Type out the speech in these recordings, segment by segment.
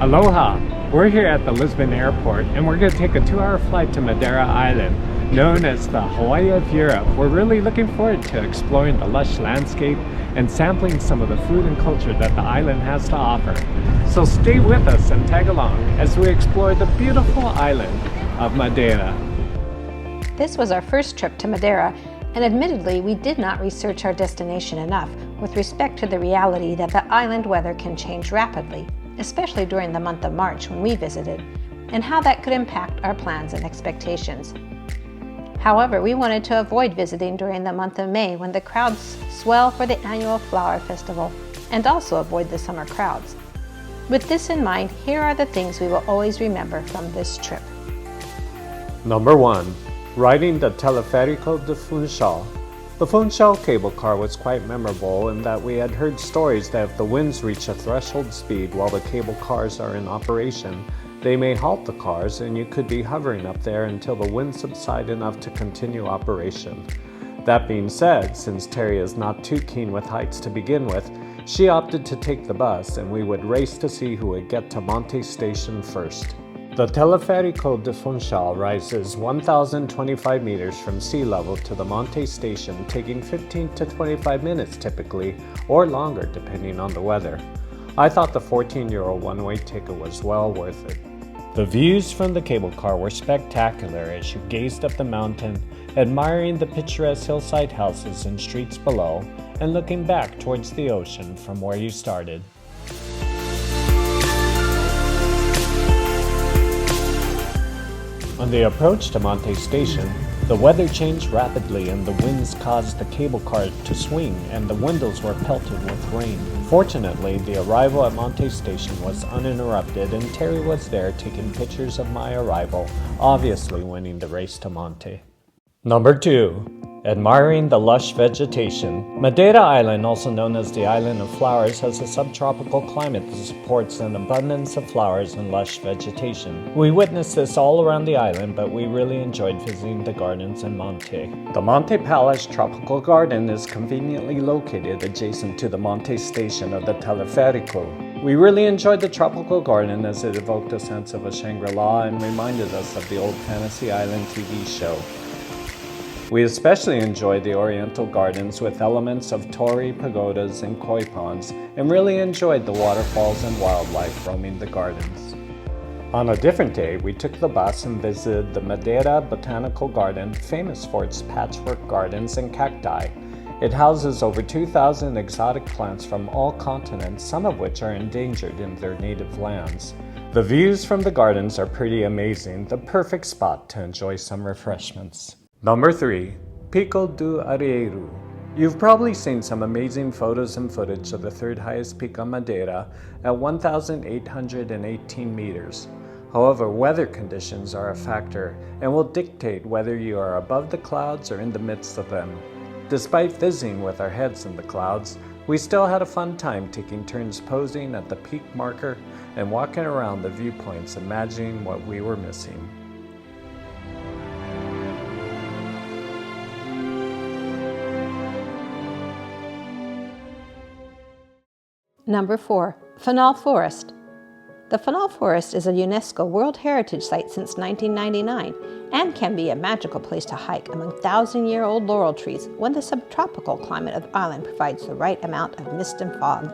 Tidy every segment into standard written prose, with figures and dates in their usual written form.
Aloha! We're here at the Lisbon airport and we're going to take a 2-hour flight to Madeira Island, known as the Hawaii of Europe. We're really looking forward to exploring the lush landscape and sampling some of the food and culture that the island has to offer. So stay with us and tag along as we explore the beautiful island of Madeira. This was our first trip to Madeira, and admittedly we did not research our destination enough with respect to the reality that the island weather can change rapidly, especially during the month of March when we visited, and how that could impact our plans and expectations. However, we wanted to avoid visiting during the month of May when the crowds swell for the annual flower festival, and also avoid the summer crowds. With this in mind, here are the things we will always remember from this trip. Number 1. Riding the Teleférico de Funchal. The Funchal Cable Car was quite memorable in that we had heard stories that if the winds reach a threshold speed while the cable cars are in operation, they may halt the cars and you could be hovering up there until the wind subside enough to continue operation. That being said, since Terry is not too keen with heights to begin with, she opted to take the bus and we would race to see who would get to Monte Station first. The Teleférico de Funchal rises 1,025 meters from sea level to the Monte Station, taking 15 to 25 minutes typically, or longer depending on the weather. I thought the 14-euro one-way ticket was well worth it. The views from the cable car were spectacular as you gazed up the mountain, admiring the picturesque hillside houses and streets below, and looking back towards the ocean from where you started. On the approach to Monte Station, the weather changed rapidly and the winds caused the cable car to swing and the windows were pelted with rain. Fortunately, the arrival at Monte Station was uninterrupted and Terry was there taking pictures of my arrival, obviously winning the race to Monte. Number 2. Admiring the lush vegetation. Madeira Island, also known as the Island of Flowers, has a subtropical climate that supports an abundance of flowers and lush vegetation. We witnessed this all around the island, but we really enjoyed visiting the gardens in Monte. The Monte Palace Tropical Garden is conveniently located adjacent to the Monte Station of the Teleférico. We really enjoyed the tropical garden as it evoked a sense of a Shangri-La and reminded us of the old Fantasy Island TV show. We especially enjoyed the Oriental Gardens with elements of torii, pagodas, and koi ponds, and really enjoyed the waterfalls and wildlife roaming the gardens. On a different day, we took the bus and visited the Madeira Botanical Garden, famous for its patchwork gardens and cacti. It houses over 2,000 exotic plants from all continents, some of which are endangered in their native lands. The views from the gardens are pretty amazing, the perfect spot to enjoy some refreshments. Number 3. Pico do Arieiro. You've probably seen some amazing photos and footage of the third highest peak on Madeira at 1,818 meters. However, weather conditions are a factor and will dictate whether you are above the clouds or in the midst of them. Despite visiting with our heads in the clouds, we still had a fun time taking turns posing at the peak marker and walking around the viewpoints imagining what we were missing. Number 4. Fanal Forest. The Fanal Forest is a UNESCO World Heritage Site since 1999 and can be a magical place to hike among 1,000-year-old laurel trees when the subtropical climate of the island provides the right amount of mist and fog.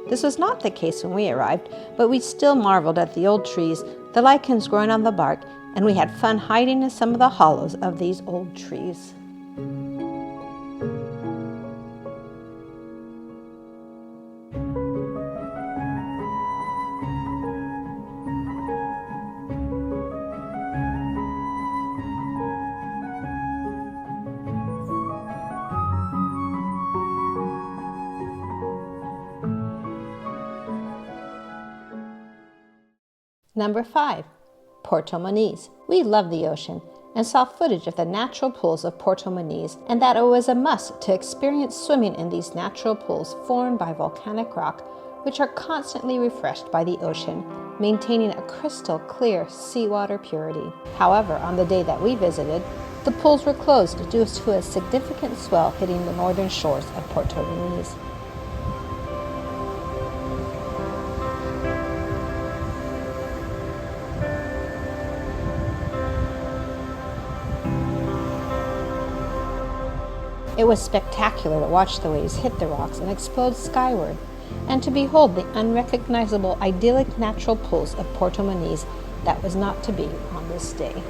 This was not the case when we arrived, but we still marveled at the old trees, the lichens growing on the bark, and we had fun hiding in some of the hollows of these old trees. Number 5. Porto Moniz. We love the ocean and saw footage of the natural pools of Porto Moniz, and that it was a must to experience swimming in these natural pools formed by volcanic rock, which are constantly refreshed by the ocean, maintaining a crystal clear seawater purity. However, on the day that we visited, the pools were closed due to a significant swell hitting the northern shores of Porto Moniz. It was spectacular to watch the waves hit the rocks and explode skyward, and to behold the unrecognizable idyllic natural pools of Porto Moniz that was not to be on this day.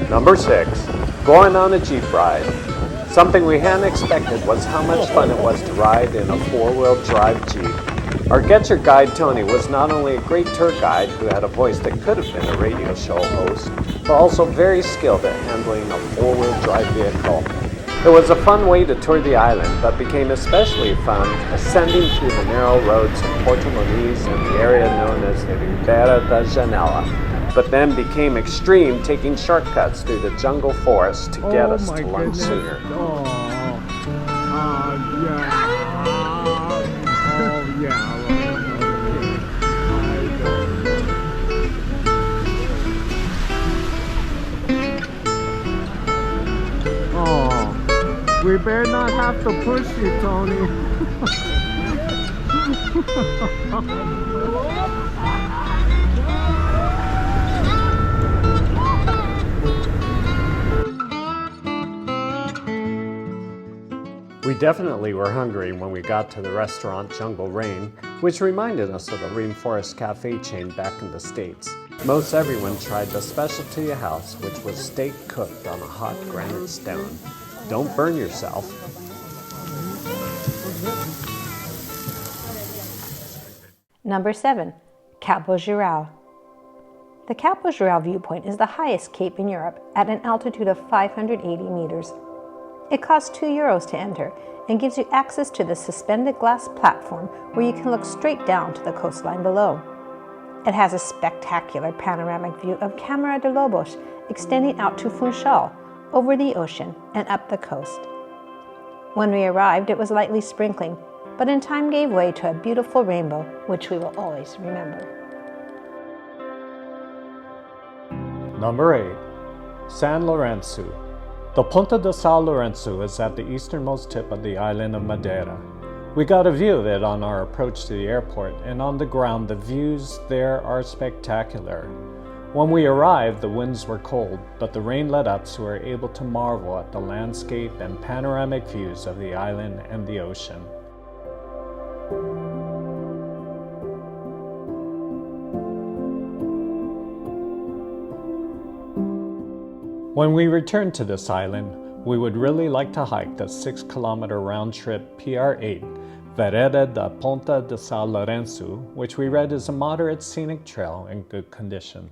Number 6. Going on a Jeep ride. Something we hadn't expected was how much fun it was to ride in a four-wheel drive Jeep. Our Get Your Guide Tony was not only a great tour guide who had a voice that could have been a radio show host, but also very skilled at handling a four-wheel drive vehicle. It was a fun way to tour the island, but became especially fun ascending through the narrow roads of Porto Moniz and the area known as the Madeira Island, but then became extreme taking shortcuts through the jungle forest to get us to lunch sooner. We better not have to push you, Tony. We definitely were hungry when we got to the restaurant Jungle Rain, which reminded us of the Rainforest Cafe chain back in the States. Most everyone tried the specialty house, which was steak cooked on a hot granite stone. Don't burn yourself. Number 7. Cabo Geral. The Cabo Geral viewpoint is the highest cape in Europe at an altitude of 580 meters. It costs €2 to enter and gives you access to the suspended glass platform where you can look straight down to the coastline below. It has a spectacular panoramic view of Câmara de Lobos extending out to Funchal, over the ocean and up the coast. When we arrived, it was lightly sprinkling, but in time gave way to a beautiful rainbow, which we will always remember. Number 8. San Lourenco. The Ponta de Sao Lourenco is at the easternmost tip of the island of Madeira. We got a view of it on our approach to the airport, and on the ground the views there are spectacular. When we arrived, the winds were cold, but the rain let up, so we were able to marvel at the landscape and panoramic views of the island and the ocean. When we return to this island, we would really like to hike the 6-kilometer round-trip PR8, Vereda da Ponta de Sao Lourenco, which we read is a moderate scenic trail in good condition.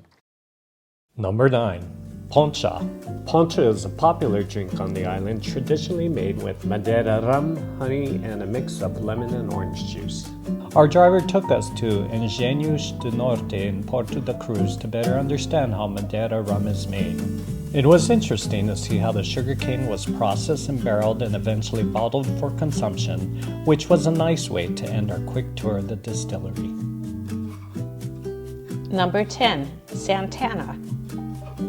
Number 9. Poncha. Poncha is a popular drink on the island, traditionally made with Madeira rum, honey, and a mix of lemon and orange juice. Our driver took us to Engenhos do Norte in Porto da Cruz to better understand how Madeira rum is made. It was interesting to see how the sugarcane was processed and barreled and eventually bottled for consumption, which was a nice way to end our quick tour of the distillery. Number 10. Santana.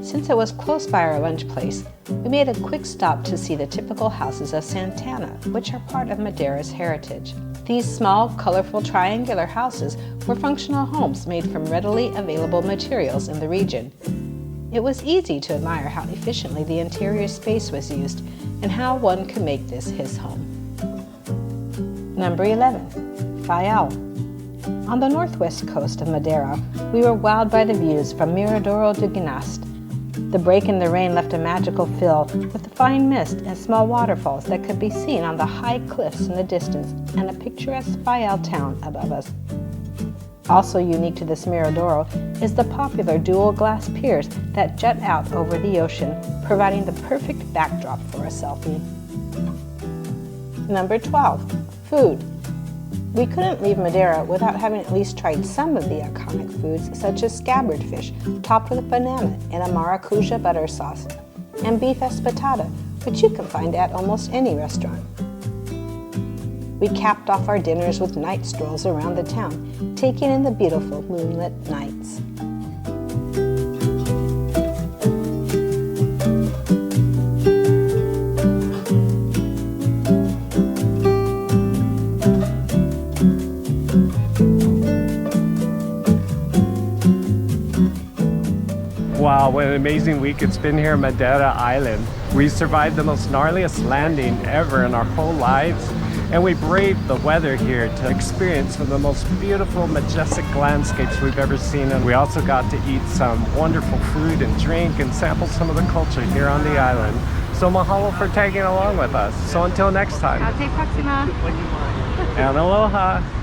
Since it was close by our lunch place, we made a quick stop to see the typical houses of Santana, which are part of Madeira's heritage. These small, colorful, triangular houses were functional homes made from readily available materials in the region. It was easy to admire how efficiently the interior space was used and how one could make this his home. Number 11. Faial. On the northwest coast of Madeira, we were wowed by the views from Miradouro do Ginast. The break in the rain left a magical fill with the fine mist and small waterfalls that could be seen on the high cliffs in the distance and a picturesque Faial town above us. Also unique to this Miradouro is the popular dual glass piers that jut out over the ocean, providing the perfect backdrop for a selfie. Number 12. Food. We couldn't leave Madeira without having at least tried some of the iconic foods such as scabbard fish topped with banana in a maracuja butter sauce, and beef espetada, which you can find at almost any restaurant. We capped off our dinners with night strolls around the town, taking in the beautiful moonlit nights. what an amazing week it's been here on Madeira Island. We survived the most gnarliest landing ever in our whole lives, and we braved the weather here to experience some of the most beautiful, majestic landscapes we've ever seen. And we also got to eat some wonderful food and drink and sample some of the culture here on the island. So mahalo for tagging along with us. So until next time. Até próxima. And aloha.